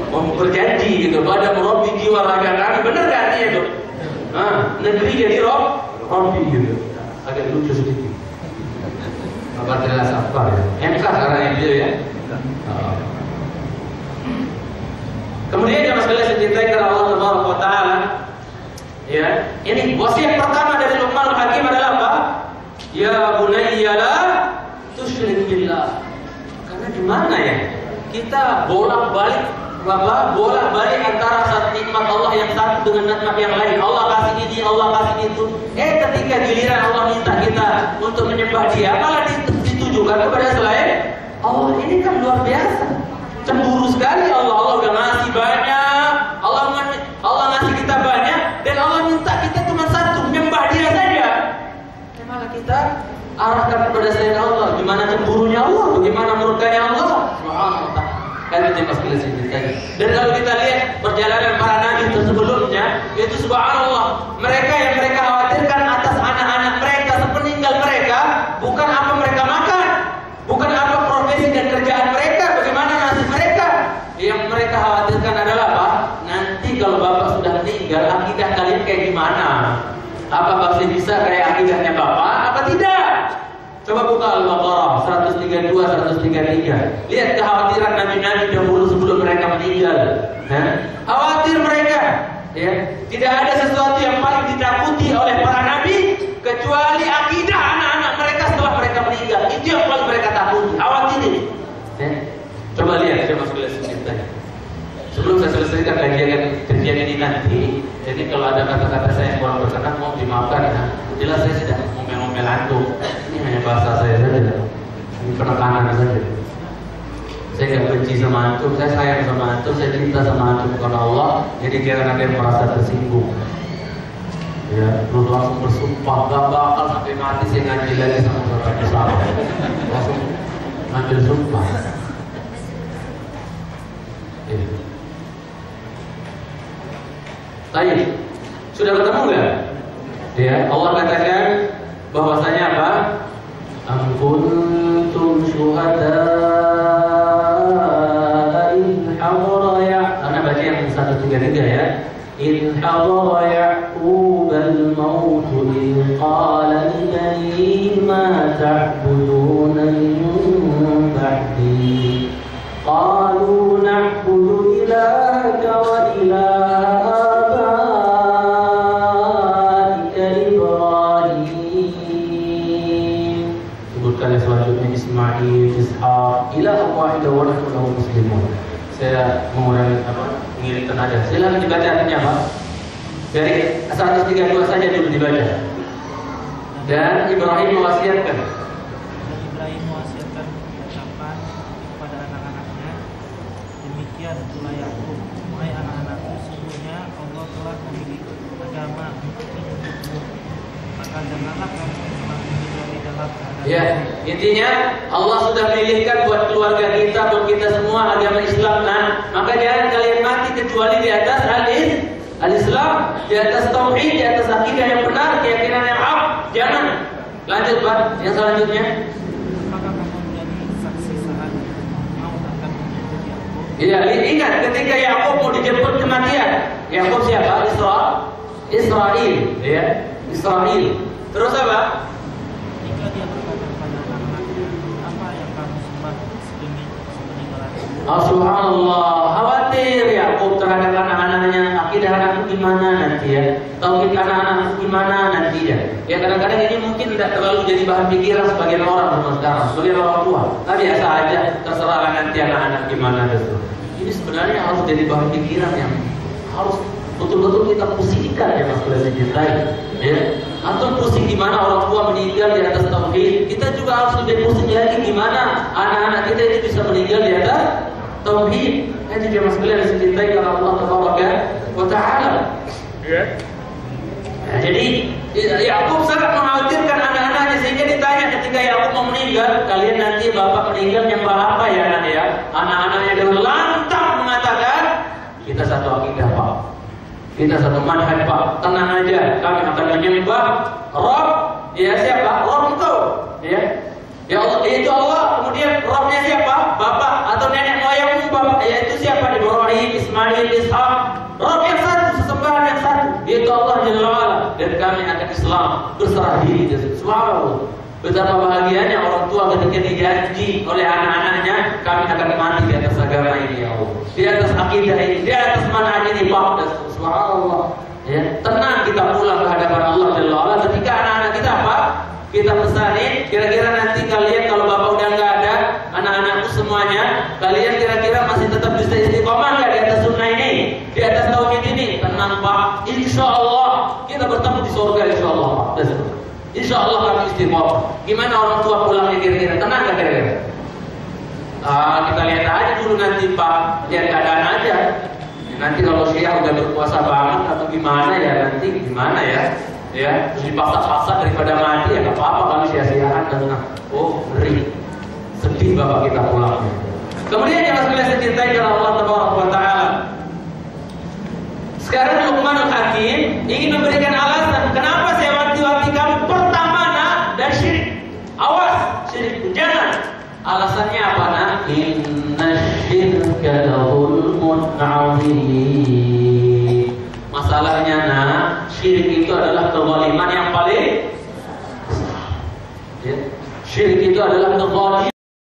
S1: Berjanji gitu. Padamu robbi jiwa raga kami. Benar nggak artinya itu? Negeri jadi robbi gitu. Agak lucu sedikit. Apa jelas apa ya? MK sekarang yang dia ya. Kemudian yang sekalian dicintai karena Allah Subhanahu wa taala. Ya, ini wasiat pertama dari Luqmanul Hakim adalah apa? Ya bunayya la tusyrik billah. Karena di mana ya? Kita bolak-balik antara satu nikmat Allah yang satu dengan nikmat yang lain. Allah kasih ini, Allah kasih itu. Ketika giliran Allah minta kita untuk menyembah Dia, malah ditujukan kepada selain Allah. Ini kan luar biasa. Cemburu sekali Allah. Allah udah ngasih banyak. Allah ngasih kita banyak dan Allah minta kita cuma satu, menyembah Dia saja. Malah kita arahkan kepada selain Allah. Gimana cemburunya Allah? Bagaimana murkanya Allah? Subhanahu wa ta'ala. Kan itu pasti ceritanya. Dan kalau kita lihat perjalanan para nabi sebelumnya, itu subhanallah, mereka yang mereka khawatirkan atas anak-anak mereka sepeninggal mereka, bukan apa mereka makan, bukan apa profesi dan kerjaan mereka, bagaimana nasib mereka. Yang mereka khawatirkan adalah apa? Nanti kalau bapak sudah meninggal, akidah kalian kayak gimana? Apa masih bisa kayak akidahnya bapak? Apa tidak? Coba buka Al-Baqarah 132, 133. Lihat kekhawatiran nabi-nabi dahulu sebelum mereka meninggal. Khawatir mereka. Ya, tidak ada sesuatu yang paling ditakuti oleh para nabi kecuali akidah anak-anak mereka setelah mereka meninggal. Itu yang paling mereka takuti. Khawatir ini. Coba lihat, coba selesai. Sebelum saya selesaikan kajian ini nanti, jadi kalau ada kata-kata saya yang kurang berkenan, mohon dimaafkan ya. Jelas saya sudah ngomel-ngomel antum. Ini hanya bahasa saya saja. Ini penekanan saja. Saya nggak benci sama antum, saya sayang sama antum, saya cinta sama antum karena Allah. Jadi jangan ada yang merasa tersinggung. Ya, terus langsung bersumpah gak bakal sampai mati saya ngaji lagi sama saudara salah. Langsung ngambil sumpah. Baik. Sudah ketemu nggak? Ya, Allah katakan bahwasanya apa? Am kuntum syuhada in hadara ya. Karena baca yang 133 ya. In hadara Ya'qub al-maut in qala li banihi ma ta'buduna min ba'di. Qalu na'budu ilahaka wa ilaha abaika Ibrahim. Sebutkan selanjutnya Ismail, Ishaq, ilaha wahid wa nahnu lahu muslimun. Saya mengurangi mengirim tenaga. Silakan dibaca artinya apa? Dari 132 saja dulu dibaca. Dan Ibrahim mewasiatkan.
S2: Kepada anak-anaknya, demikian pula Yakub, wahai anak-anakku, sesungguhnya Allah telah memilih agama untuk hidupmu, maka janganlah kamu semakin hidup di dalam keadaan.
S1: Ya, intinya Allah sudah pilihkan buat keluarga kita, buat kita semua agama Islam, maka jangan kalian mati kecuali di atas al-Islam, di atas tauhid, di atas akidah yang benar, keyakinan yang hak. Jangan. Lanjut Pak, yang selanjutnya. Iya, ingat ketika Yakub mau dijemput kematian. Yakub siapa? Israel, ya. Israel. Terus apa?
S2: Jika dia berkata kepada anak-anaknya, apa yang kamu sembah sepeninggalan?
S1: Subhanallah, khawatir Yakub terhadap anak-anaknya. Akidah anakku gimana nanti ya? Tauhid anak-anakku gimana nanti ya? Ya kadang-kadang ini mungkin tidak terlalu jadi bahan pikiran sebagian orang sekarang, sebagian orang tua. Tapi biasa aja, terserah nanti anak-anak gimana gitu. Ini sebenarnya harus jadi bahan pikiran yang harus betul-betul kita pusingkan ya Mas Kuliah dicintai. Ya, atau pusing gimana orang tua meninggal di atas tauhid. Kita juga harus lebih pusing lagi gimana anak-anak kita itu bisa meninggal di atas tauhid. Itu dia Mas Kuliah dicintai karena Allah Taala wa Ta'ala. Ya. Nah, jadi Yakub sangat mengkhawatirkan anak-anaknya sehingga ditanya ketika Yakub mau meninggal, kalian nanti bapak meninggal nyembah apa ya anak ya? Anak-anaknya dengan lantang mengatakan, kita satu akidah Pak, kita satu manhaj Pak, tenang aja, kami akan menyembah Rob, ya siapa? Rob itu, ya Allah, itu Allah. Kemudian Robnya siapa? Bapak atau nenek moyangmu Bapak, yaitu siapa? Ibrahim, Ismail, Ishaq. Rob yang satu, sesembahan yang satu, yaitu Allah Jalla wa'ala. Dan kami akan Islam berserah diri. Subhanallah. Betapa bahagianya orang tua ketika dijanji oleh anak-anaknya, kami akan mati di atas agama ini ya Allah, di atas akidah ini, di atas manhaj ini Pak. Subhanallah. Ya, tenang kita pulang ke hadapan Allah Jalla wa'ala. Ketika anak-anak kita apa? Kita pesanin, kira-kira nanti kalian kalau bapak udah nggak ada, anak-anakku semuanya, kalian kira-kira masih tetap bisa istiqomah nggak di atas sunnah ini, di atas tauhid ini? Tenang Pak, insya Allah kita bertemu di surga insya Allah Pak. Insya Allah kami istiqomah. Gimana orang tua pulangnya kira-kira? Tenang nggak kira-kira? Kita lihat aja dulu nanti Pak, lihat keadaan aja. Nanti kalau Syiah udah berpuasa banget atau gimana ya nanti gimana ya? Ya, terus dipaksa-paksa daripada mati ya nggak apa-apa kami sia-siakan karena ngeri, sedih bapak kita pulangnya. Kemudian yang sekalian saya cintai karena Allah Taala. Sekarang Luqmanul Hakim ingin memberikan alasan kenapa saya wanti-wanti kamu pertama dan syirik. Awas syirik, jangan. Alasannya apa nak? Inna syirka lahul azim. Masalahnya syirik itu adalah kezaliman yang paling besar. Ya. Syirik itu adalah kezaliman